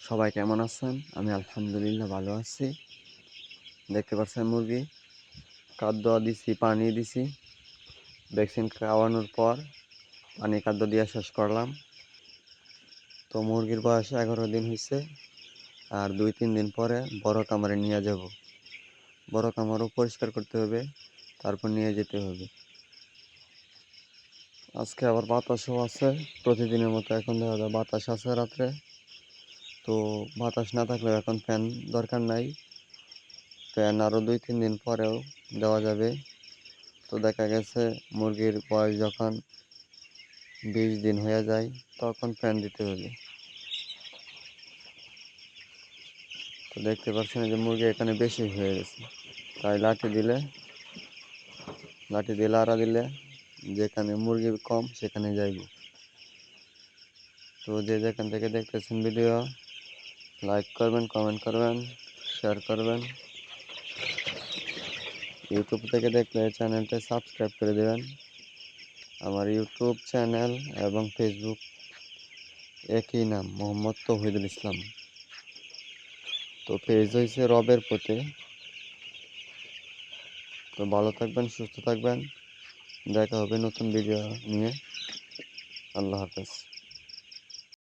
সবাই কেমন আছেন? আমি আলহামদুলিল্লাহ ভালো আছি। দেখতে পাচ্ছেন মুরগি খাদ্য দিছি, পানি দিছি। ভ্যাকসিন খাওয়ানোর পর পানি খাদ্য দিয়ে শেষ করলাম। তো মুরগির বয়স 11 দিন হয়েছে, আর 2-3 দিন পরে বড় কামারে নিয়ে যাব। বড় কামারও পরিষ্কার করতে হবে, তারপর নিয়ে যেতে হবে। আজকে আবার বাতাসও আছে, প্রতিদিনের মতো এখন দেখা যায় বাতাস আছে রাত্রে। তো বাতাস না থাকলেও এখন ফ্যান দরকার নাই, ফ্যান আরও 2-3 দিন পরেও দেওয়া যাবে। তো দেখা গেছে মুরগির বয়স যখন 20 দিন হয়ে যায় তখন ফ্যান দিতে হবে। তো দেখতে পাচ্ছেন যে মুরগি এখানে বেশি হয়ে গেছে, তাই লাঠি দিয়ে লাড়া দিলে যেখানে মুরগি কম সেখানে যাইব। তো যে যেখান থেকে দেখতেছেন ভিডিও, লাইক করবেন, কমেন্ট করবেন, শেয়ার করবেন। ইউটিউব থেকে দেখলে চ্যানেলটা সাবস্ক্রাইব করে দেবেন। আমার ইউটিউব চ্যানেল এবং ফেসবুক একই নাম, মোহাম্মদ তৌহিদুল ইসলাম। তো পেজ হয়েছে রবের পথে। তো ভালো থাকবেন, সুস্থ থাকবেন। দেখা হবে নতুন ভিডিও নিয়ে। আল্লাহ হাফেজ।